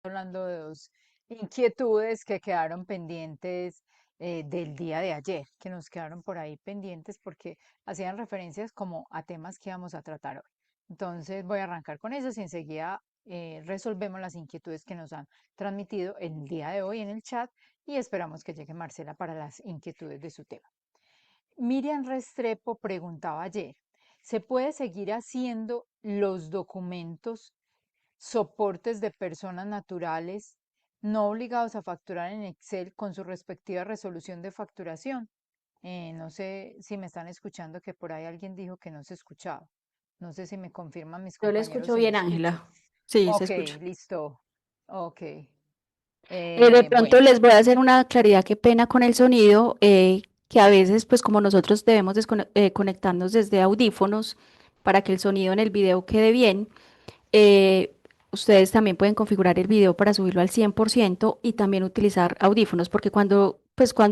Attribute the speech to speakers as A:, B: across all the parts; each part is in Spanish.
A: hablando de dos inquietudes que quedaron pendientes del día de ayer, que nos quedaron por ahí pendientes porque hacían referencias como a temas que íbamos a tratar hoy. Entonces voy a arrancar con eso y enseguida resolvemos las inquietudes que nos han transmitido el día de hoy en el chat y esperamos que llegue Marcela para las inquietudes de su tema. Miriam Restrepo preguntaba ayer, ¿se puede seguir haciendo los documentos soportes de personas naturales no obligados a facturar en Excel con su respectiva resolución de facturación? No sé si me están escuchando, que por ahí alguien dijo que no se escuchaba. No sé si me confirman mis
B: Yo le
A: compañeros
B: escucho
A: si me
B: bien,
A: escuchan.
B: Ángela. Sí, se
A: Ok,
B: escucha.
A: listo. Ok.
B: De
A: Bueno,
B: pronto les voy a hacer una claridad, qué pena con el sonido, que a veces, pues como nosotros debemos conectarnos desde audífonos para que el sonido en el video quede bien, eh, ustedes también pueden configurar el video para subirlo al 100% y también utilizar audífonos, porque cuando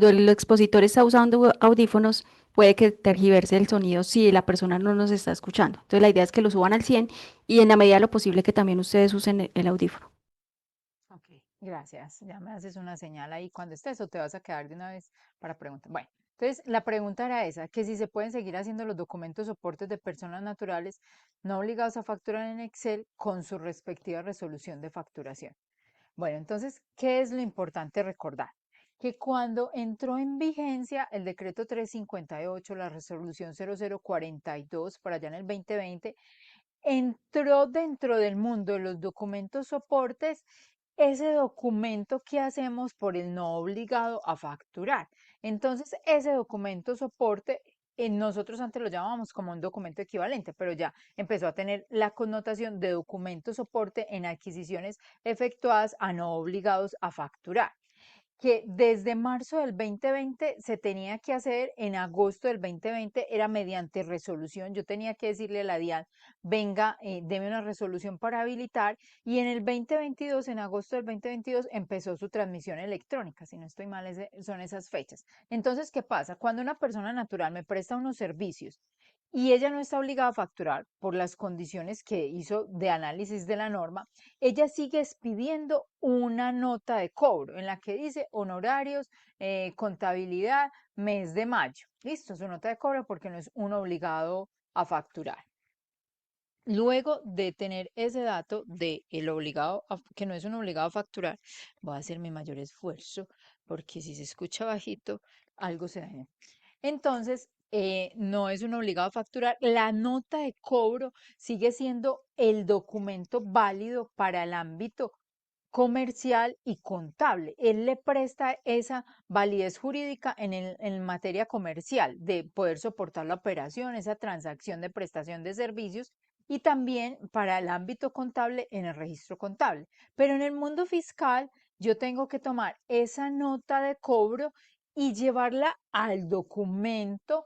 B: el expositor está usando audífonos, puede que tergiverse el sonido si la persona no nos está escuchando. Entonces la idea es que lo suban al 100 y en la medida de lo posible que también ustedes usen el audífono.
A: ok, gracias. Ya me haces una señal ahí cuando estés o te vas a quedar de una vez para preguntar. Bueno, entonces la pregunta era esa, que si se pueden seguir haciendo los documentos soportes de personas naturales no obligados a facturar en Excel con su respectiva resolución de facturación. Bueno, entonces, ¿qué es lo importante recordar? Que cuando entró en vigencia el decreto 358, la resolución 0042 para allá en el 2020, entró dentro del mundo de los documentos soportes ese documento que hacemos por el no obligado a facturar. Entonces, ese documento soporte, nosotros antes lo llamábamos como un documento equivalente, pero ya empezó a tener la connotación de documento soporte en adquisiciones efectuadas a no obligados a facturar, que desde marzo del 2020 se tenía que hacer, en agosto del 2020 era mediante resolución, yo tenía que decirle a la DIAN, venga, deme una resolución para habilitar, y en el 2022, en agosto del 2022, empezó su transmisión electrónica, si no estoy mal, son esas fechas. Entonces, ¿qué pasa? Cuando una persona natural me presta unos servicios y ella no está obligada a facturar por las condiciones que hizo de análisis de la norma, ella sigue expidiendo una nota de cobro en la que dice honorarios, contabilidad, mes de mayo. Listo, su nota de cobro porque no es un obligado a facturar. Luego de tener ese dato de el obligado, que no es un obligado a facturar, voy a hacer mi mayor esfuerzo porque si se escucha bajito, algo se daña. Entonces, no es un obligado a facturar. La nota de cobro sigue siendo el documento válido para el ámbito comercial y contable. Él le presta esa validez jurídica en materia comercial de poder soportar la operación, esa transacción de prestación de servicios y también para el ámbito contable en el registro contable. Pero en el mundo fiscal yo tengo que tomar esa nota de cobro y llevarla al documento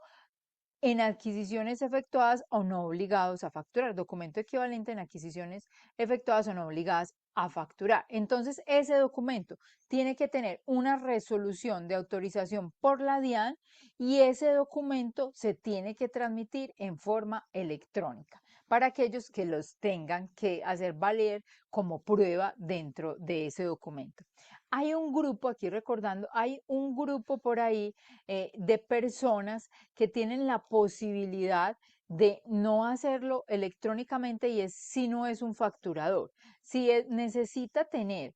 A: en adquisiciones efectuadas o no obligados a facturar, documento equivalente en adquisiciones efectuadas o no obligadas a facturar. Entonces, ese documento tiene que tener una resolución de autorización por la DIAN y ese documento se tiene que transmitir en forma electrónica para aquellos que los tengan que hacer valer como prueba dentro de ese documento. Hay un grupo, aquí recordando, hay un grupo por ahí de personas que tienen la posibilidad de no hacerlo electrónicamente y es si no es un facturador. Si necesita tener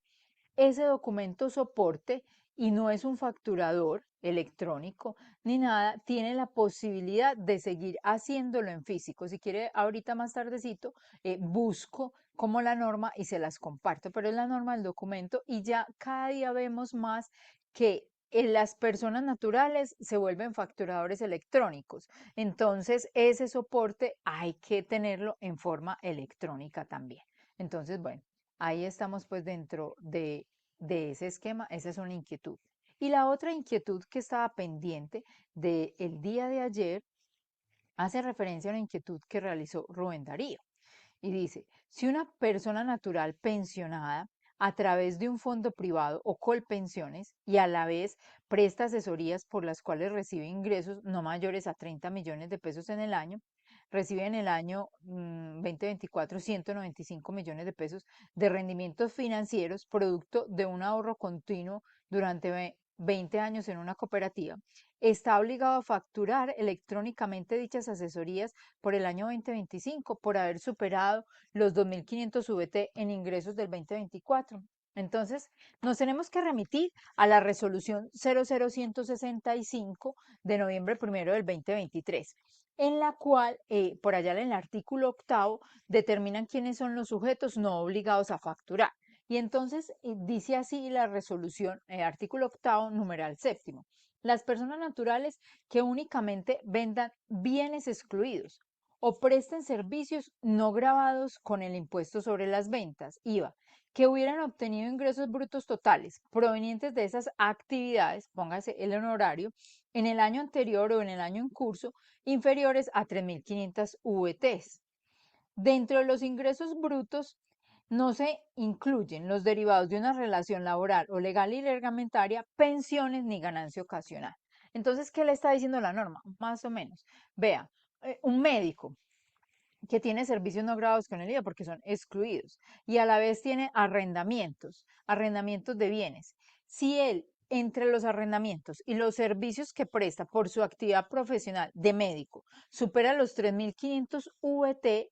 A: ese documento soporte y no es un facturador electrónico ni nada, tiene la posibilidad de seguir haciéndolo en físico. Si quiere, ahorita más tardecito, busco como la norma y se las comparto, pero es la norma del documento y ya cada día vemos más que las personas naturales se vuelven facturadores electrónicos. Entonces, ese soporte hay que tenerlo en forma electrónica también. Entonces, bueno, ahí estamos pues dentro de ese esquema, esa es una inquietud. Y la otra inquietud que estaba pendiente del día de ayer hace referencia a una inquietud que realizó Rubén Darío. Y dice, si una persona natural pensionada a través de un fondo privado o colpensiones y a la vez presta asesorías por las cuales recibe ingresos no mayores a 30 millones de pesos en el año, recibe en el año 2024 195 millones de pesos de rendimientos financieros, producto de un ahorro continuo durante 20 años en una cooperativa, está obligado a facturar electrónicamente dichas asesorías por el año 2025 por haber superado los 2.500 VT en ingresos del 2024. Entonces, nos tenemos que remitir a la resolución 00165 de noviembre 1 del 2023, en la cual, por allá en el artículo octavo, determinan quiénes son los sujetos no obligados a facturar. Y entonces dice así la resolución, artículo octavo, numeral séptimo. Las personas naturales que únicamente vendan bienes excluidos o presten servicios no gravados con el impuesto sobre las ventas, IVA, que hubieran obtenido ingresos brutos totales provenientes de esas actividades, póngase el honorario, en el año anterior o en el año en curso, inferiores a 3.500 VTs. Dentro de los ingresos brutos no se incluyen los derivados de una relación laboral o legal y reglamentaria, pensiones ni ganancia ocasional. Entonces, ¿qué le está diciendo la norma? Más o menos. Vea, un médico que tiene servicios no grabados con el IVA porque son excluidos y a la vez tiene arrendamientos de bienes. Si él, entre los arrendamientos y los servicios que presta por su actividad profesional de médico, supera los 3.500 VT,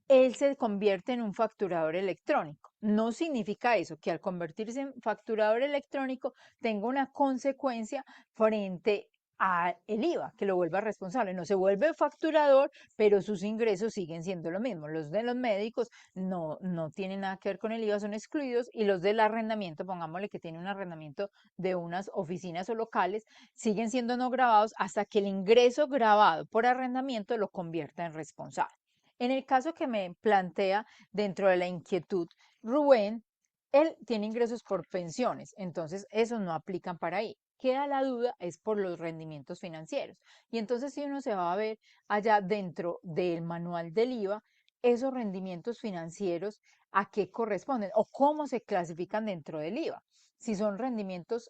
A: él se convierte en un facturador electrónico. No significa eso, que al convertirse en facturador electrónico tenga una consecuencia frente a el IVA, que lo vuelva responsable. No se vuelve facturador, pero sus ingresos siguen siendo lo mismo. Los de los médicos no tienen nada que ver con el IVA, son excluidos, y los del arrendamiento, pongámosle que tiene un arrendamiento de unas oficinas o locales, siguen siendo no grabados hasta que el ingreso grabado por arrendamiento lo convierta en responsable. En el caso que me plantea dentro de la inquietud, Rubén, él tiene ingresos por pensiones, entonces esos no aplican para ahí. Queda la duda es por los rendimientos financieros. Y entonces si uno se va a ver allá dentro del manual del IVA, esos rendimientos financieros, ¿a qué corresponden o cómo se clasifican dentro del IVA? Si son rendimientos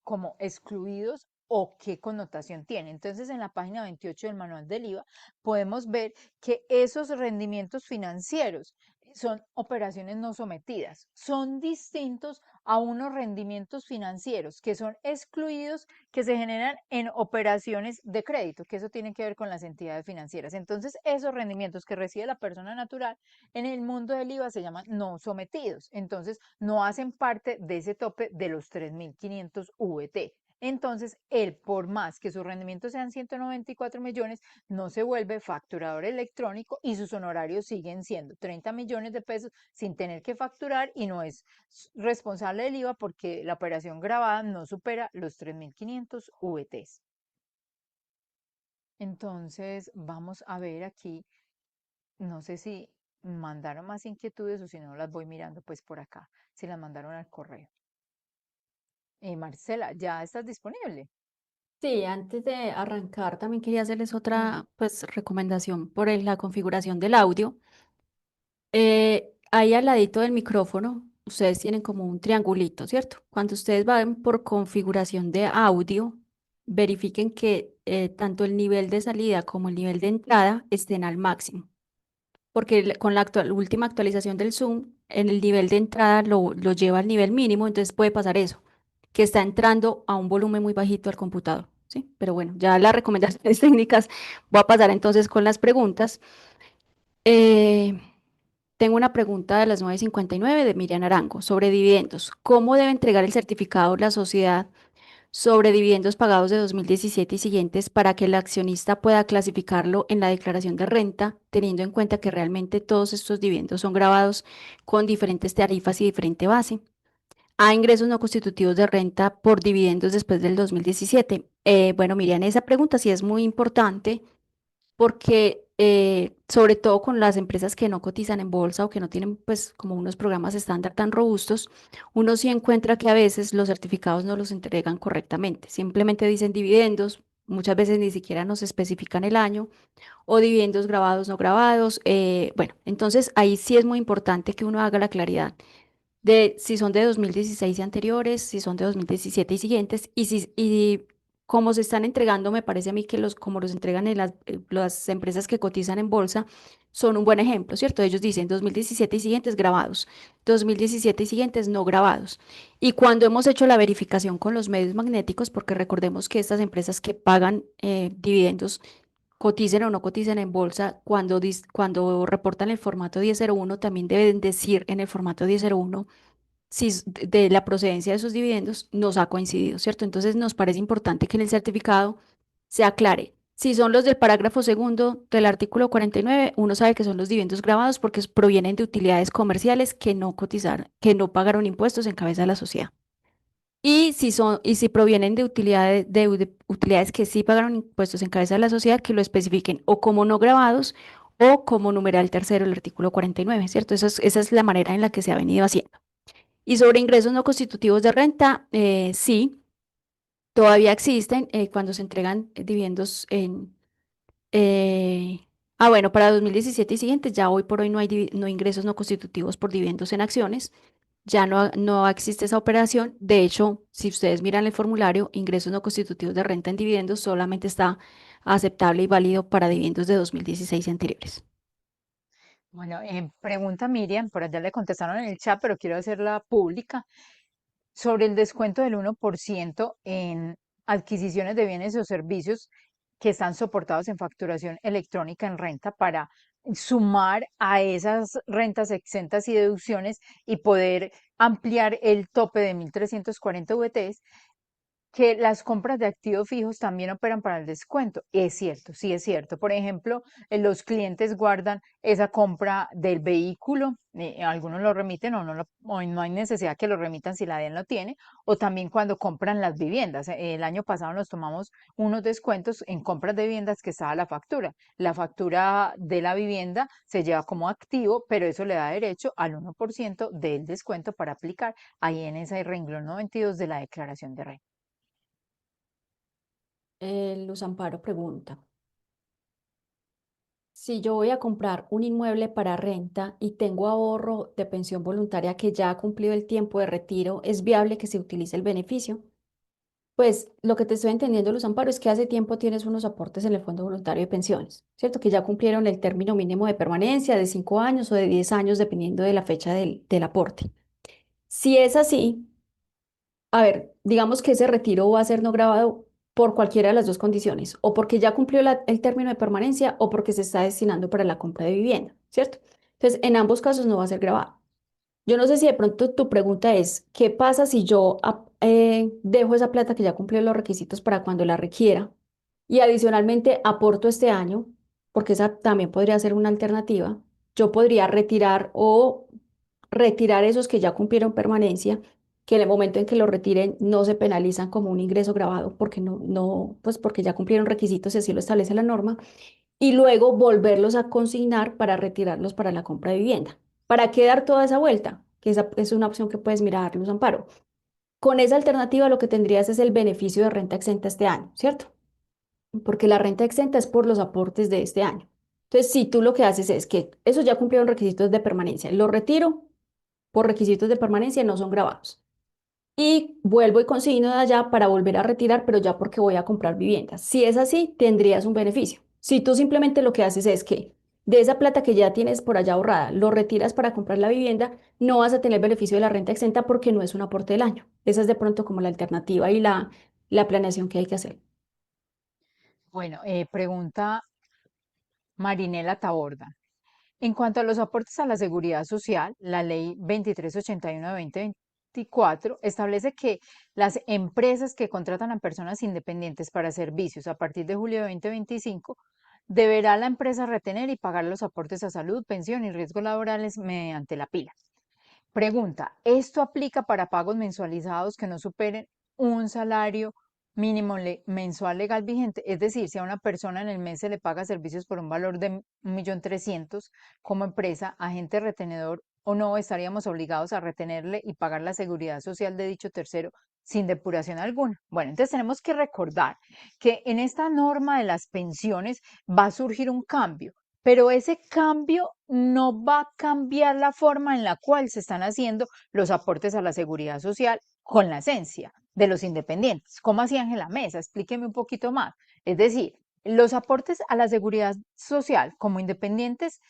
A: como excluidos o qué connotación tiene. Entonces, en la página 28 del manual del IVA podemos ver que esos rendimientos financieros son operaciones no sometidas, son distintos a unos rendimientos financieros que son excluidos, que se generan en operaciones de crédito, que eso tiene que ver con las entidades financieras. Entonces, esos rendimientos que recibe la persona natural en el mundo del IVA se llaman no sometidos. Entonces, no hacen parte de ese tope de los 3.500 VT. Entonces, él, por más que sus rendimientos sean 194 millones, no se vuelve facturador electrónico y sus honorarios siguen siendo 30 millones de pesos sin tener que facturar y no es responsable del IVA porque la operación grabada no supera los 3.500 VTs. Entonces, vamos a ver aquí, no sé si mandaron más inquietudes o si no las voy mirando pues por acá, si las mandaron al correo. Marcela, ¿ya estás disponible?
B: Sí, antes de arrancar, también quería hacerles
A: Mm,
B: otra pues recomendación por la configuración del audio. Ahí al ladito del micrófono, ustedes tienen como un triangulito, ¿cierto? Cuando ustedes van por configuración de audio, verifiquen que tanto el nivel de salida como el nivel de entrada estén al máximo, porque con la última actualización del Zoom, en el nivel de entrada lo lleva al nivel mínimo, entonces puede pasar eso, que está entrando a un volumen muy bajito al computador, ¿sí? Pero bueno, ya las recomendaciones técnicas, voy a pasar entonces con las preguntas. Eh, Tengo una pregunta de las 9:59 de Miriam Arango sobre dividendos. ¿Cómo debe entregar el certificado la sociedad sobre dividendos pagados de 2017 y siguientes para que el accionista pueda clasificarlo en la declaración de renta, teniendo en cuenta que realmente todos estos dividendos son grabados con diferentes tarifas y diferente base? A ingresos no constitutivos de renta por dividendos después del 2017. Bueno, Miriam, esa pregunta sí es muy importante porque sobre todo con las empresas que no cotizan en bolsa o que no tienen pues como unos programas estándar tan robustos, uno sí encuentra que a veces los certificados no los entregan correctamente, simplemente dicen dividendos, muchas veces ni siquiera nos especifican el año o dividendos grabados, no grabados. Bueno, entonces ahí sí es muy importante que uno haga la claridad de si son de 2016 y anteriores, si son de 2017 y siguientes, y como se están entregando, me parece a mí que como los entregan en las empresas que cotizan en bolsa, son un buen ejemplo, ¿cierto? Ellos dicen 2017 y siguientes grabados, 2017 y siguientes no grabados. Y cuando hemos hecho la verificación con los medios magnéticos, porque recordemos que estas empresas que pagan dividendos, coticen o no coticen en bolsa, cuando reportan el formato 1001, también deben decir en el formato 1001 si de la procedencia de esos dividendos nos ha coincidido, ¿cierto? Entonces nos parece importante que en el certificado se aclare. Si son los del parágrafo segundo del artículo 49, uno sabe que son los dividendos grabados porque provienen de utilidades comerciales que no cotizaron, que no pagaron impuestos en cabeza de la sociedad. Y si provienen de utilidades que sí pagaron impuestos en cabeza de la sociedad, que lo especifiquen o como no grabados o como numeral tercero del artículo 49, ¿cierto? Esa es la manera en la que se ha venido haciendo. Y sobre ingresos no constitutivos de renta, sí, todavía existen cuando se entregan dividendos en... eh, bueno, para 2017 y siguientes, ya hoy por hoy no hay no ingresos no constitutivos por dividendos en acciones, ya no existe esa operación. De hecho, si ustedes miran el formulario, ingresos no constitutivos de renta en dividendos solamente está aceptable y válido para dividendos de 2016 y anteriores.
A: Bueno, pregunta Miriam, por allá le contestaron en el chat, pero quiero hacerla pública, sobre el descuento del 1% en adquisiciones de bienes o servicios que están soportados en facturación electrónica en renta para sumar a esas rentas exentas y deducciones y poder ampliar el tope de 1.340 VTs, que las compras de activos fijos también operan para el descuento. Es cierto, sí es cierto. Por ejemplo, los clientes guardan esa compra del vehículo, algunos lo remiten o no hay necesidad que lo remitan si la DIAN lo tiene, o también cuando compran las viviendas. El año pasado nos tomamos unos descuentos en compras de viviendas que estaba la factura. La factura de la vivienda se lleva como activo, pero eso le da derecho al 1% del descuento para aplicar ahí en ese renglón 92 de la declaración de renta.
B: Luz Amparo pregunta. Si yo voy a comprar un inmueble para renta y tengo ahorro de pensión voluntaria que ya ha cumplido el tiempo de retiro, ¿es viable que se utilice el beneficio? Pues lo que te estoy entendiendo, Luz Amparo, es que hace tiempo tienes unos aportes en el Fondo Voluntario de Pensiones, ¿cierto? Que ya cumplieron el término mínimo de permanencia de 5 años o de 10 años, dependiendo de la fecha del aporte. Si es así, a ver, digamos que ese retiro va a ser no grabado por cualquiera de las dos condiciones, o porque ya cumplió el término de permanencia o porque se está destinando para la compra de vivienda, ¿cierto? Entonces, en ambos casos no va a ser grabado. Yo no sé si de pronto tu pregunta es, ¿qué pasa si yo dejo esa plata que ya cumplió los requisitos para cuando la requiera y adicionalmente aporto este año, porque esa también podría ser una alternativa? Yo podría retirar esos que ya cumplieron permanencia, que en el momento en que lo retiren no se penalizan como un ingreso grabado porque pues porque ya cumplieron requisitos y así lo establece la norma, y luego volverlos a consignar para retirarlos para la compra de vivienda. ¿Para qué dar toda esa vuelta? Que esa es una opción que puedes mirar, Luz Amparo. Con esa alternativa lo que tendrías es el beneficio de renta exenta este año, ¿cierto? Porque la renta exenta es por los aportes de este año. Entonces, si tú lo que haces es que esos ya cumplieron requisitos de permanencia, los retiro por requisitos de permanencia, no son grabados. Y vuelvo y consigno de allá para volver a retirar, pero ya porque voy a comprar viviendas. Si es así, tendrías un beneficio. Si tú simplemente lo que haces es que de esa plata que ya tienes por allá ahorrada, lo retiras para comprar la vivienda, no vas a tener beneficio de la renta exenta porque no es un aporte del año. Esa es de pronto como la alternativa y la planeación que hay que hacer.
A: Bueno, pregunta Marinela Taborda. En cuanto a los aportes a la seguridad social, la ley 2381 de 2024 establece que las empresas que contratan a personas independientes para servicios a partir de julio de 2025 deberá la empresa retener y pagar los aportes a salud, pensión y riesgos laborales mediante la pila. Pregunta, ¿esto aplica para pagos mensualizados que no superen un salario mínimo mensual legal vigente? Es decir, si a una persona en el mes se le paga servicios por un valor de 1.300.000 como empresa, agente retenedor o no, estaríamos obligados a retenerle y pagar la seguridad social de dicho tercero sin depuración alguna. Bueno, entonces tenemos que recordar que en esta norma de las pensiones va a surgir un cambio, pero ese cambio no va a cambiar la forma en la cual se están haciendo los aportes a la seguridad social con la esencia. de los independientes. ¿Cómo hacía Ángela Mesa? Explíqueme un poquito más. Es decir, los aportes a la seguridad social como independientes,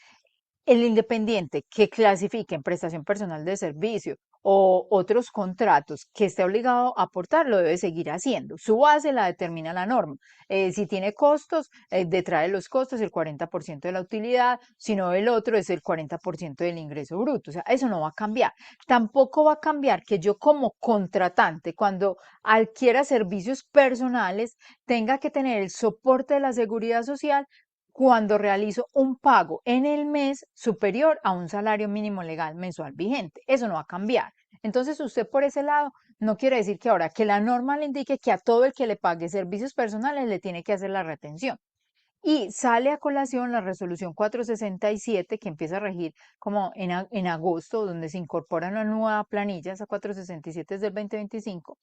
A: el independiente que clasifique en prestación personal de servicio o otros contratos que esté obligado a aportar, lo debe seguir haciendo. Su base la determina la norma. Si tiene costos, detrae los costos el 40% de la utilidad, si no el otro es el 40% del ingreso bruto. O sea, eso no va a cambiar. Tampoco va a cambiar que yo como contratante, cuando adquiera servicios personales, tenga que tener el soporte de la seguridad social cuando realizo un pago en el mes superior a un salario mínimo legal mensual vigente. Eso no va a cambiar. Entonces, usted por ese lado no quiere decir que ahora que la norma le indique que a todo el que le pague servicios personales le tiene que hacer la retención. Y sale a colación la resolución 467 que empieza a regir como en agosto, donde se incorpora una nueva planilla, esa 467 es del 2025.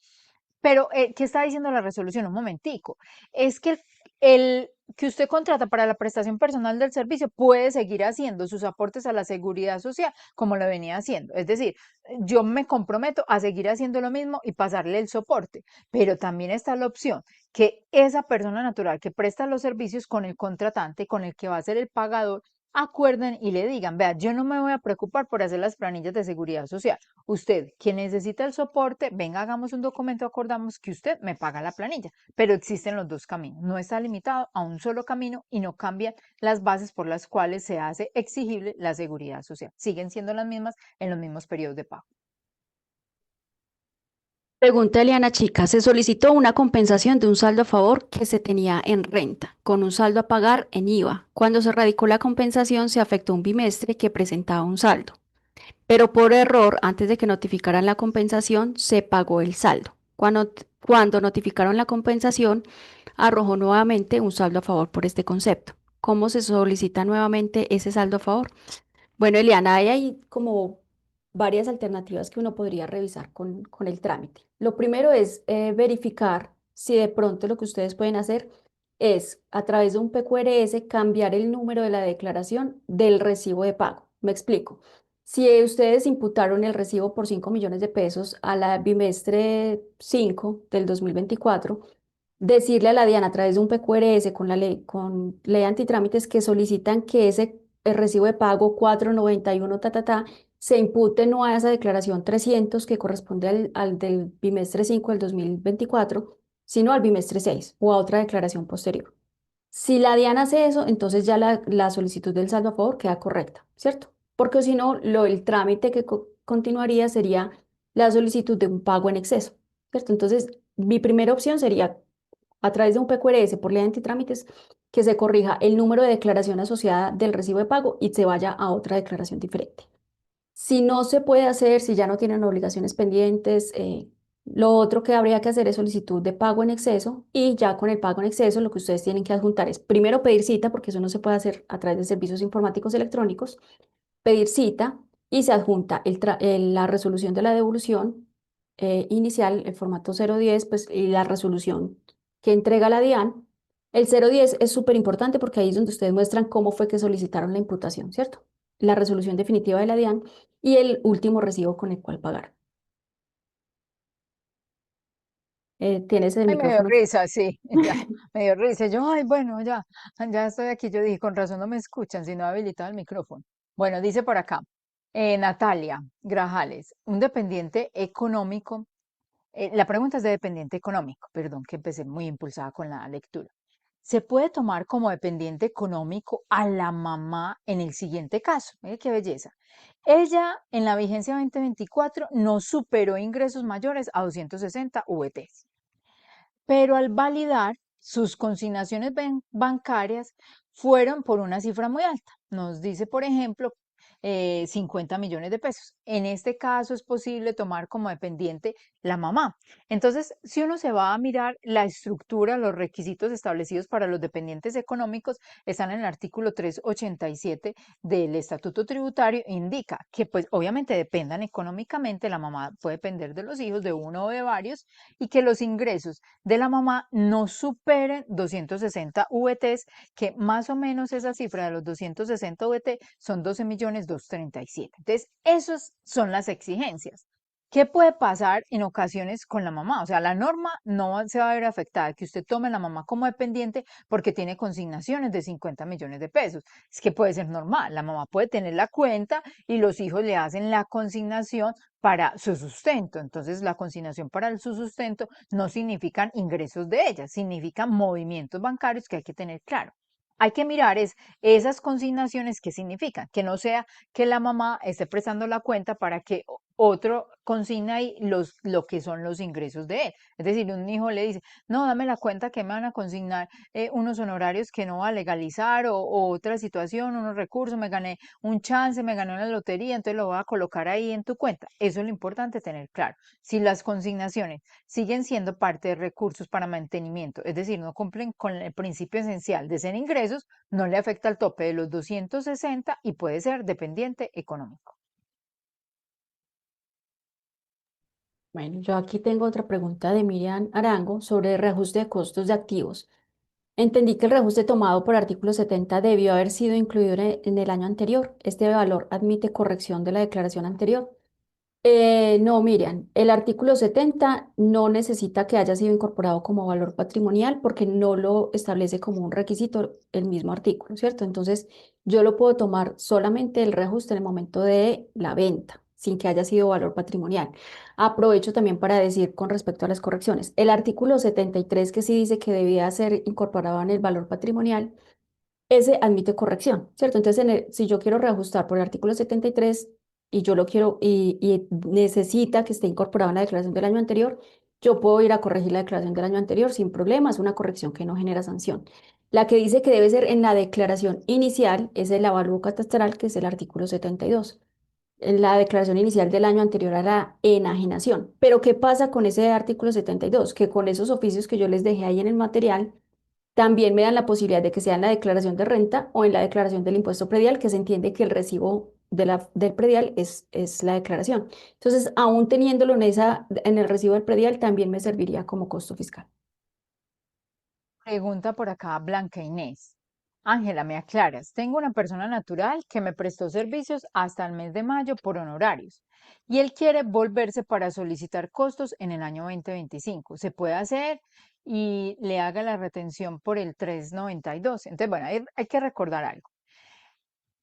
A: Pero, ¿qué está diciendo la resolución? Un momentico. Es que el que usted contrata para la prestación personal del servicio puede seguir haciendo sus aportes a la seguridad social como lo venía haciendo. Es decir, yo me comprometo a seguir haciendo lo mismo y pasarle el soporte, pero también está la opción que esa persona natural que presta los servicios con el contratante, con el que va a ser el pagador, acuerden y le digan, vea, yo no me voy a preocupar por hacer las planillas de seguridad social. Usted, quien necesita el soporte, venga, hagamos un documento, acordamos que usted me paga la planilla, pero existen los dos caminos, no está limitado a un solo camino y no cambian las bases por las cuales se hace exigible la seguridad social. Siguen siendo las mismas en los mismos periodos de pago.
B: Pregunta Eliana Chica, se solicitó una compensación de un saldo a favor que se tenía en renta, con un saldo a pagar en IVA. Cuando se radicó la compensación, se afectó un bimestre que presentaba un saldo, pero por error, antes de que notificaran la compensación, se pagó el saldo. Cuando notificaron la compensación, arrojó nuevamente un saldo a favor por este concepto. ¿Cómo se solicita nuevamente ese saldo a favor? Bueno, Eliana, ahí hay como varias alternativas que uno podría revisar con el trámite. Lo primero es verificar si de pronto lo que ustedes pueden hacer es a través de un PQRS cambiar el número de la declaración del recibo de pago. Me explico. Si ustedes imputaron el recibo por 5 millones de pesos a la bimestre 5 del 2024, decirle a la DIAN a través de un PQRS con ley antitrámites que solicitan que ese el recibo de pago 491 se impute no a esa declaración 300 que corresponde al del bimestre 5 del 2024, sino al bimestre 6 o a otra declaración posterior. Si la DIAN hace eso, entonces ya la solicitud del saldo a favor queda correcta, ¿cierto? Porque si no, el trámite que continuaría sería la solicitud de un pago en exceso, ¿cierto? Entonces, mi primera opción sería a través de un PQRS por ley de antitrámites que se corrija el número de declaración asociada del recibo de pago y se vaya a otra declaración diferente. Si no se puede hacer, si ya no tienen obligaciones pendientes, lo otro que habría que hacer es solicitud de pago en exceso y ya con el pago en exceso lo que ustedes tienen que adjuntar es primero pedir cita, porque eso no se puede hacer a través de servicios informáticos electrónicos, pedir cita y se adjunta la resolución de la devolución inicial, el formato 010, pues, y la resolución que entrega la DIAN. El 010 es súper importante porque ahí es donde ustedes muestran cómo fue que solicitaron la imputación, ¿cierto? La resolución definitiva de la DIAN y el último recibo con el cual pagar. Tienes el
A: Ay, me dio
B: micrófono.
A: risa, sí, ya, me dio risa. Yo, ay, bueno, ya estoy aquí. Yo dije, con razón no me escuchan, si no he habilitado el micrófono. Bueno, dice por acá, Natalia Grajales, un dependiente económico. La pregunta es de dependiente económico, perdón, que empecé muy impulsada con la lectura. ¿Se puede tomar como dependiente económico a la mamá en el siguiente caso? Mire qué belleza. Ella en la vigencia 2024 no superó ingresos mayores a 260 VTs, pero al validar sus consignaciones bancarias fueron por una cifra muy alta. Nos dice, por ejemplo, 50 millones de pesos. En este caso es posible tomar como dependiente la mamá. Entonces, si uno se va a mirar la estructura, los requisitos establecidos para los dependientes económicos están en el artículo 387 del Estatuto Tributario, indica que pues obviamente dependan económicamente, la mamá puede depender de los hijos, de uno o de varios, y que los ingresos de la mamá no superen 260 VTs, que más o menos esa cifra de los 260 VT son 12 millones 237. Entonces, esas son las exigencias. ¿Qué puede pasar en ocasiones con la mamá? O sea, la norma no se va a ver afectada, que usted tome a la mamá como dependiente porque tiene consignaciones de 50 millones de pesos. Es que puede ser normal, la mamá puede tener la cuenta y los hijos le hacen la consignación para su sustento. Entonces, la consignación para su sustento no significan ingresos de ella, significan movimientos bancarios que hay que tener claro. Hay que mirar esas consignaciones, ¿qué significan? Que no sea que la mamá esté prestando la cuenta para que otro consigna ahí lo que son los ingresos de él. Es decir, un hijo le dice, no, dame la cuenta que me van a consignar unos honorarios que no va a legalizar o otra situación, unos recursos, me gané un chance, me gané una lotería, entonces lo voy a colocar ahí en tu cuenta. Eso es lo importante tener claro. Si las consignaciones siguen siendo parte de recursos para mantenimiento, es decir, no cumplen con el principio esencial de ser ingresos, no le afecta el tope de los 260 y puede ser dependiente económico.
B: Bueno, yo aquí tengo otra pregunta de Miriam Arango sobre reajuste de costos de activos. Entendí que el reajuste tomado por artículo 70 debió haber sido incluido en el año anterior. Este valor admite corrección de la declaración anterior. No, Miriam, el artículo 70 no necesita que haya sido incorporado como valor patrimonial porque no lo establece como un requisito el mismo artículo, ¿cierto? Entonces, yo lo puedo tomar solamente el reajuste en el momento de la venta, sin que haya sido valor patrimonial. Aprovecho también para decir con respecto a las correcciones, el artículo 73 que sí dice que debía ser incorporado en el valor patrimonial, ese admite corrección, ¿cierto? Entonces, si yo quiero reajustar por el artículo 73 y yo lo quiero y necesita que esté incorporado en la declaración del año anterior, yo puedo ir a corregir la declaración del año anterior sin problema, es una corrección que no genera sanción. La que dice que debe ser en la declaración inicial es el avalúo catastral, que es el artículo 72, en la declaración inicial del año anterior a la enajenación. Pero ¿qué pasa con ese artículo 72? Que con esos oficios que yo les dejé ahí en el material, también me dan la posibilidad de que sea en la declaración de renta o en la declaración del impuesto predial, que se entiende que el recibo del predial es la declaración. Entonces, aún teniéndolo en el recibo del predial, también me serviría como costo fiscal.
A: Pregunta por acá Blanca Inés. Ángela, me aclaras, tengo una persona natural que me prestó servicios hasta el mes de mayo por honorarios y él quiere volverse para solicitar costos en el año 2025. ¿Se puede hacer y le haga la retención por el 392? Entonces, bueno, hay que recordar algo.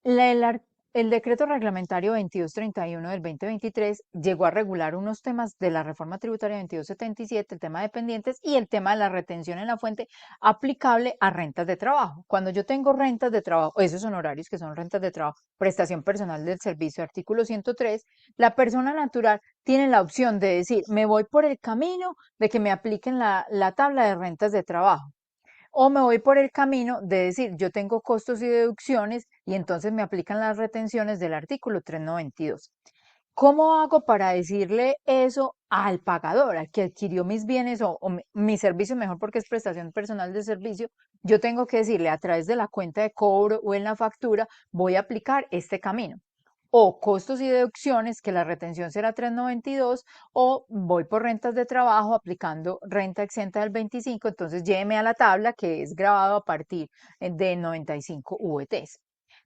A: La- el, ar- el decreto reglamentario 2231 del 2023 llegó a regular unos temas de la reforma tributaria 2277, el tema de dependientes y el tema de la retención en la fuente aplicable a rentas de trabajo. Cuando yo tengo rentas de trabajo, esos honorarios que son rentas de trabajo, prestación personal del servicio, artículo 103, la persona natural tiene la opción de decir, me voy por el camino de que me apliquen la tabla de rentas de trabajo. O me voy por el camino de decir, yo tengo costos y deducciones y entonces me aplican las retenciones del artículo 392. ¿Cómo hago para decirle eso al pagador, al que adquirió mis bienes mi servicio, mejor porque es prestación personal de servicio? Yo tengo que decirle a través de la cuenta de cobro o en la factura, voy a aplicar este camino. O costos y deducciones, que la retención será 392, o voy por rentas de trabajo aplicando renta exenta del 25, entonces lléveme a la tabla que es grabado a partir de 95 VTs.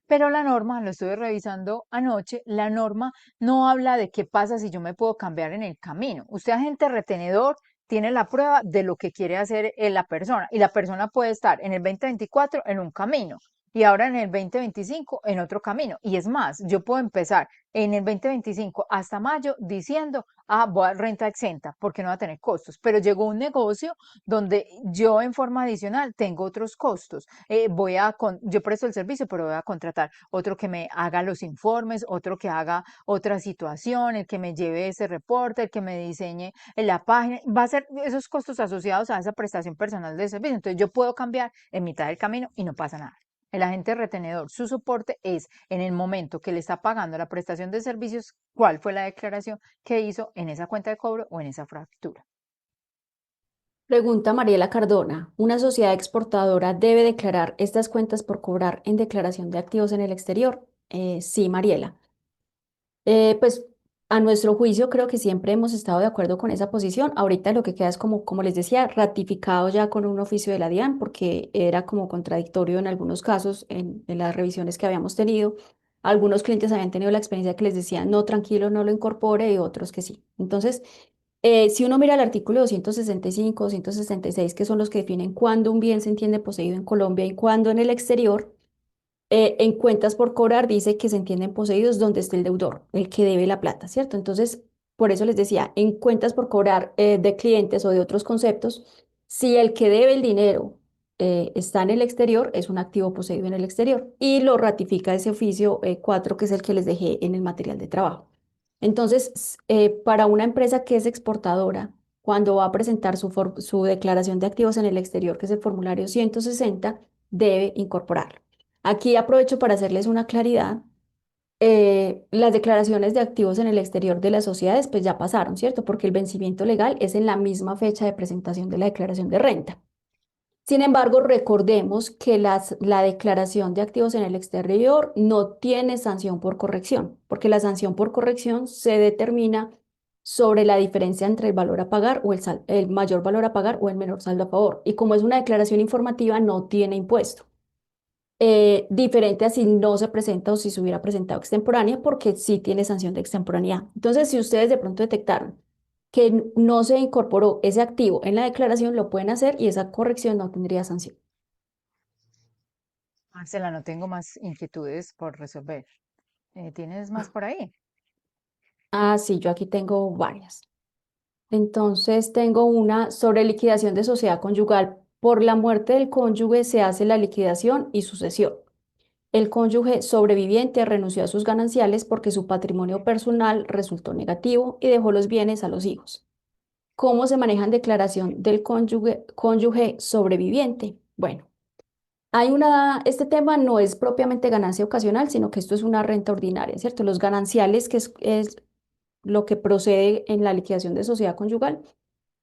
A: Pero la norma, lo estuve revisando anoche, la norma no habla de qué pasa si yo me puedo cambiar en el camino. Usted, agente retenedor, tiene la prueba de lo que quiere hacer la persona y la persona puede estar en el 2024 en un camino y ahora en el 2025 en otro camino. Y es más, yo puedo empezar en el 2025 hasta mayo diciendo, voy a renta exenta porque no va a tener costos, pero llegó un negocio donde yo en forma adicional tengo otros costos. Yo presto el servicio, pero voy a contratar otro que me haga los informes, otro que haga otra situación, el que me lleve ese reporte, el que me diseñe en la página. Va a ser esos costos asociados a esa prestación personal de servicio. Entonces yo puedo cambiar en mitad del camino y no pasa nada. El agente retenedor, su soporte es en el momento que le está pagando la prestación de servicios, cuál fue la declaración que hizo en esa cuenta de cobro o en esa factura.
B: Pregunta Mariela Cardona. ¿Una sociedad exportadora debe declarar estas cuentas por cobrar en declaración de activos en el exterior? Sí, Mariela. Pues a nuestro juicio creo que siempre hemos estado de acuerdo con esa posición. Ahorita lo que queda es como les decía, ratificado ya con un oficio de la DIAN porque era como contradictorio en algunos casos en las revisiones que habíamos tenido. Algunos clientes habían tenido la experiencia que les decían, no, tranquilo, no lo incorpore, y otros que sí. Entonces, si uno mira el artículo 265, 266, que son los que definen cuándo un bien se entiende poseído en Colombia y cuándo en el exterior, en cuentas por cobrar dice que se entienden poseídos donde esté el deudor, el que debe la plata, ¿cierto? Entonces, por eso les decía, en cuentas por cobrar de clientes o de otros conceptos, si el que debe el dinero está en el exterior, es un activo poseído en el exterior y lo ratifica ese oficio 4, que es el que les dejé en el material de trabajo. Entonces, para una empresa que es exportadora, cuando va a presentar su declaración de activos en el exterior, que es el formulario 160, debe incorporarlo. Aquí aprovecho para hacerles una claridad. Las declaraciones de activos en el exterior de las sociedades pues ya pasaron, ¿cierto? Porque el vencimiento legal es en la misma fecha de presentación de la declaración de renta. Sin embargo, recordemos que la declaración de activos en el exterior no tiene sanción por corrección, porque la sanción por corrección se determina sobre la diferencia entre el valor a pagar o el mayor valor a pagar o el menor saldo a favor. Y como es una declaración informativa, no tiene impuesto, diferente a si no se presenta o si se hubiera presentado extemporánea, porque sí tiene sanción de extemporaneidad. Entonces, si ustedes de pronto detectaron que no se incorporó ese activo en la declaración, lo pueden hacer y esa corrección no tendría sanción.
A: Marcela, no tengo más inquietudes por resolver. ¿Tienes más por ahí?
B: Ah, sí, yo aquí tengo varias. Entonces, tengo una sobre liquidación de sociedad conyugal. Por la muerte del cónyuge se hace la liquidación y sucesión. El cónyuge sobreviviente renunció a sus gananciales porque su patrimonio personal resultó negativo y dejó los bienes a los hijos. ¿Cómo se maneja en declaración del cónyuge sobreviviente? Bueno, este tema no es propiamente ganancia ocasional, sino que esto es una renta ordinaria, ¿cierto? Los gananciales, que es lo que procede en la liquidación de sociedad conyugal,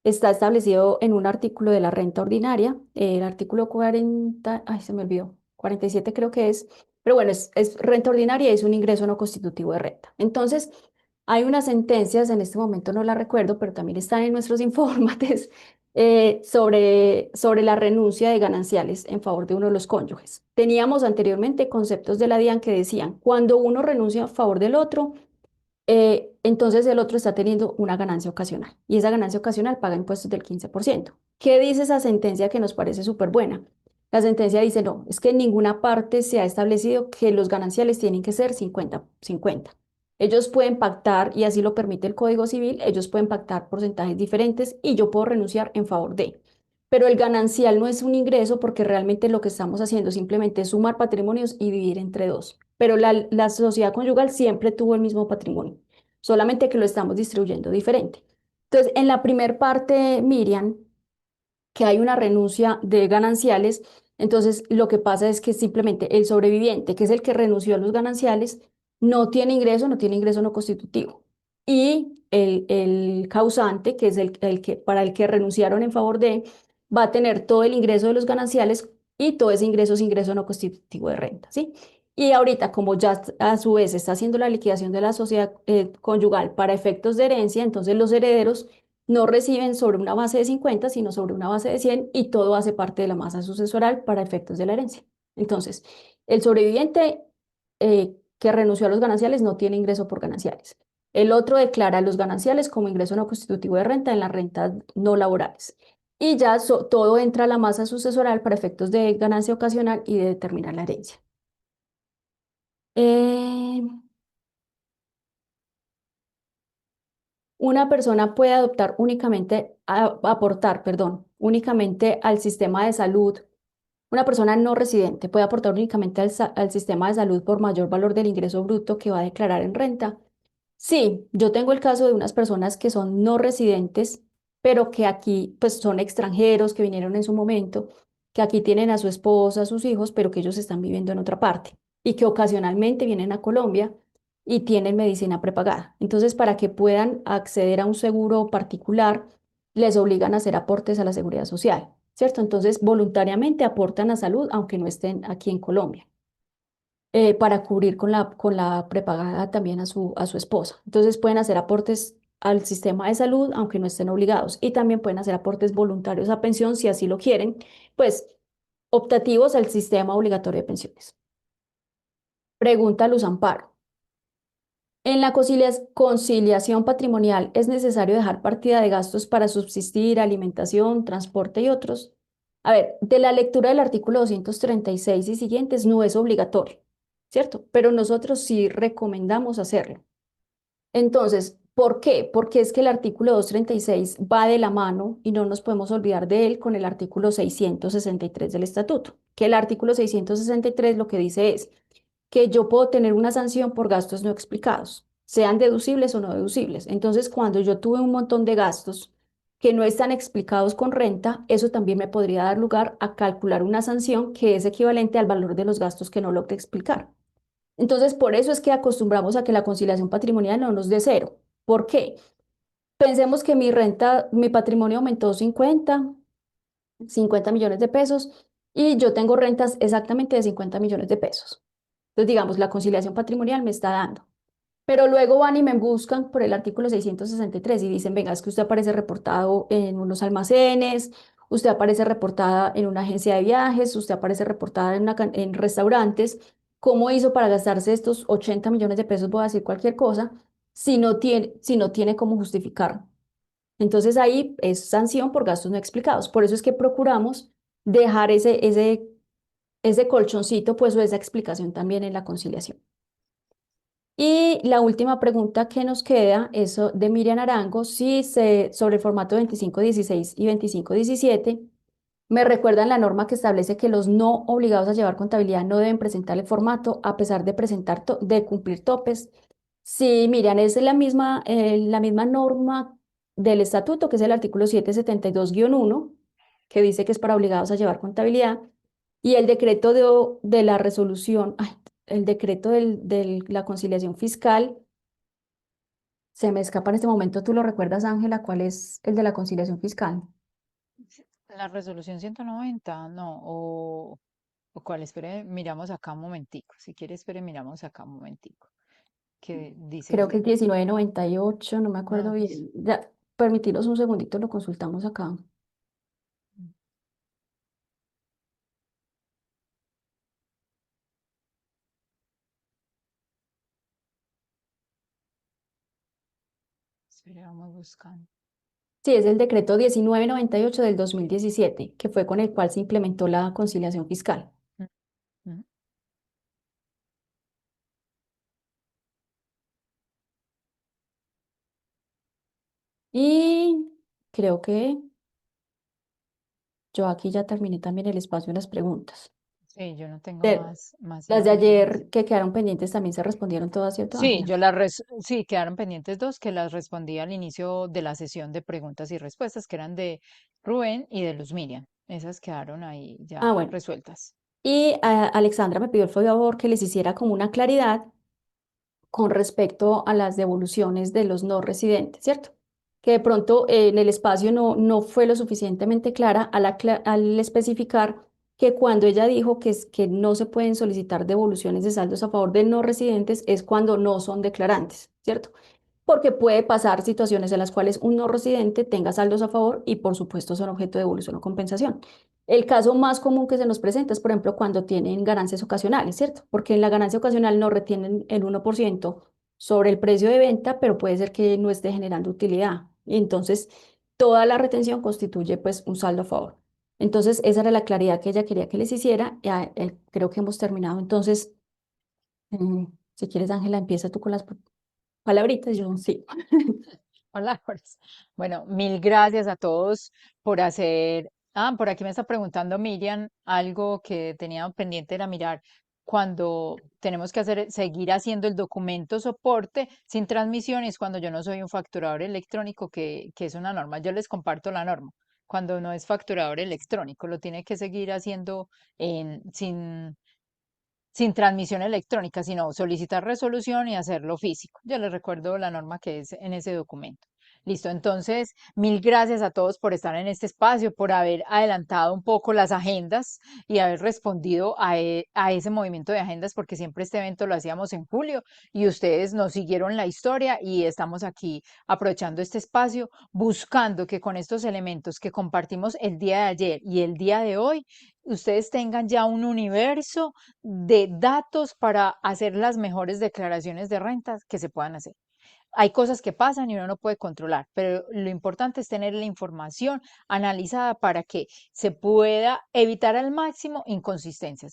B: está establecido en un artículo de la renta ordinaria, el artículo 40, ay, se me olvidó, 47 creo que es, pero bueno, es renta ordinaria y es un ingreso no constitutivo de renta. Entonces, hay unas sentencias, en este momento no las recuerdo, pero también están en nuestros informes, sobre la renuncia de gananciales en favor de uno de los cónyuges. Teníamos anteriormente conceptos de la DIAN que decían, cuando uno renuncia a favor del otro, entonces el otro está teniendo una ganancia ocasional y esa ganancia ocasional paga impuestos del 15%. ¿Qué dice esa sentencia que nos parece súper buena? La sentencia dice, no, es que en ninguna parte se ha establecido que los gananciales tienen que ser 50-50. Ellos pueden pactar, y así lo permite el Código Civil, ellos pueden pactar porcentajes diferentes y yo puedo renunciar en favor de. Pero el ganancial no es un ingreso porque realmente lo que estamos haciendo simplemente es sumar patrimonios y dividir entre dos. Pero la sociedad conyugal siempre tuvo el mismo patrimonio, solamente que lo estamos distribuyendo diferente. Entonces, en la primer parte, Miriam, que hay una renuncia de gananciales, entonces lo que pasa es que simplemente el sobreviviente, que es el que renunció a los gananciales, no tiene ingreso, no tiene ingreso no constitutivo. Y el causante, que es para el que renunciaron en favor de, va a tener todo el ingreso de los gananciales y todo ese ingreso es ingreso no constitutivo de renta, ¿sí? Y ahorita, como ya a su vez está haciendo la liquidación de la sociedad conyugal para efectos de herencia, entonces los herederos no reciben sobre una base de 50, sino sobre una base de 100 y todo hace parte de la masa sucesoral para efectos de la herencia. Entonces, el sobreviviente que renunció a los gananciales no tiene ingreso por gananciales. El otro declara los gananciales como ingreso no constitutivo de renta en las rentas no laborales. Y ya todo entra a la masa sucesoral para efectos de ganancia ocasional y de determinar la herencia. Eh, Una persona puede aportar, perdón, únicamente al sistema de salud. Una persona no residente puede aportar únicamente al sistema de salud por mayor valor del ingreso bruto que va a declarar en renta. Sí, yo tengo el caso de unas personas que son no residentes, pero que aquí pues son extranjeros que vinieron en su momento, que aquí tienen a su esposa, a sus hijos, pero que ellos están viviendo en otra parte y que ocasionalmente vienen a Colombia y tienen medicina prepagada. Entonces, para que puedan acceder a un seguro particular, les obligan a hacer aportes a la seguridad social, ¿cierto? Entonces, voluntariamente aportan a salud aunque no estén aquí en Colombia, para cubrir con la prepagada también a su esposa. Entonces pueden hacer aportes al sistema de salud, aunque no estén obligados, y también pueden hacer aportes voluntarios a pensión si así lo quieren, pues optativos al sistema obligatorio de pensiones. Pregunta Luz Amparo. En la conciliación patrimonial es necesario dejar partida de gastos para subsistir, alimentación, transporte y otros. A ver, de la lectura del artículo 236 y siguientes no es obligatorio, ¿cierto? Pero nosotros sí recomendamos hacerlo. Entonces, ¿por qué? Porque es que el artículo 236 va de la mano y no nos podemos olvidar de él con el artículo 663 del estatuto, que el artículo 663 lo que dice es que yo puedo tener una sanción por gastos no explicados, sean deducibles o no deducibles. Entonces, cuando yo tuve un montón de gastos que no están explicados con renta, eso también me podría dar lugar a calcular una sanción que es equivalente al valor de los gastos que no logré explicar. Entonces, por eso es que acostumbramos a que la conciliación patrimonial no nos dé cero. ¿Por qué? Pensemos que mi renta, mi patrimonio aumentó 50 millones de pesos y yo tengo rentas exactamente de 50 millones de pesos. Entonces, digamos, la conciliación patrimonial me está dando. Pero luego van y me buscan por el artículo 663 y dicen, venga, es que usted aparece reportado en unos almacenes, usted aparece reportada en una agencia de viajes, usted aparece reportada en restaurantes. ¿Cómo hizo para gastarse estos 80 millones de pesos? Voy a decir cualquier cosa, si no tiene cómo justificar. Entonces ahí es sanción por gastos no explicados. Por eso es que procuramos dejar ese colchoncito, pues, o esa explicación también en la conciliación. Y la última pregunta que nos queda es de Miriam Arango, sobre el formato 2516 y 2517 me recuerdan la norma que establece que los no obligados a llevar contabilidad no deben presentar el formato a pesar de de cumplir topes. Sí, Miriam, es la misma norma del estatuto, que es el artículo 772-1, que dice que es para obligados a llevar contabilidad, y el decreto de la resolución, ay, el decreto de la conciliación fiscal, se me escapa en este momento. ¿Tú lo recuerdas, Ángela? ¿Cuál es el de la conciliación fiscal?
A: La resolución 190 no, o cuál, espere, miramos acá un momentico. Si quiere, espere, miramos acá un momentico. Que dice
B: Creo que
A: que,
B: es 1998, no me acuerdo
A: no,
B: bien. Ya, permitinos un segundito, lo consultamos acá.
A: espere, vamos buscando.
B: Sí, es el decreto 1998 del 2017, que fue con el cual se implementó la conciliación fiscal.
A: Mm, mm.
B: Y creo que yo aquí ya terminé también el espacio de las preguntas.
A: Sí, yo no tengo
B: De-
A: más
B: las de
A: información.
B: ayer que quedaron pendientes también se respondieron todas, ¿cierto,
A: Sí,
B: Ángela?
A: sí, quedaron pendientes dos que las respondí al inicio de la sesión de preguntas y respuestas, que eran de Rubén y de Luz Miriam. Esas quedaron ahí
B: Ah,
A: ya
B: bueno.
A: resueltas.
B: Y Alexandra me pidió el favor que les hiciera como una claridad con respecto a las devoluciones de los no residentes, ¿cierto? Que de pronto en el espacio no fue lo suficientemente clara al especificar que cuando ella dijo que no se pueden solicitar devoluciones de saldos a favor de no residentes es cuando no son declarantes, ¿cierto? Porque puede pasar situaciones en las cuales un no residente tenga saldos a favor y por supuesto son objeto de devolución o compensación. El caso más común que se nos presenta es, por ejemplo, cuando tienen ganancias ocasionales, ¿cierto? Porque en la ganancia ocasional no retienen el 1% sobre el precio de venta, pero puede ser que no esté generando utilidad. Y entonces, toda la retención constituye pues un saldo a favor. Entonces, esa era la claridad que ella quería que les hiciera. Ya, creo que hemos terminado. Entonces, si quieres, Ángela, empieza tú con las palabritas. Yo sí.
A: Hola, Jorge. Bueno, mil gracias a todos por hacer. Ah, por aquí me está preguntando Miriam algo que tenía pendiente era mirar cuando tenemos que seguir haciendo el documento soporte sin transmisiones cuando yo no soy un facturador electrónico, que es una norma. Yo les comparto la norma. Cuando no es facturador electrónico, lo tiene que seguir haciendo sin transmisión electrónica, sino solicitar resolución y hacerlo físico. Yo les recuerdo la norma que es en ese documento. Listo, entonces, mil gracias a todos por estar en este espacio, por haber adelantado un poco las agendas y haber respondido a ese movimiento de agendas, porque siempre este evento lo hacíamos en julio y ustedes nos siguieron la historia y estamos aquí aprovechando este espacio, buscando que con estos elementos que compartimos el día de ayer y el día de hoy, ustedes tengan ya un universo de datos para hacer las mejores declaraciones de rentas que se puedan hacer. Hay cosas que pasan y uno no puede controlar, pero lo importante es tener la información analizada para que se pueda evitar al máximo inconsistencias.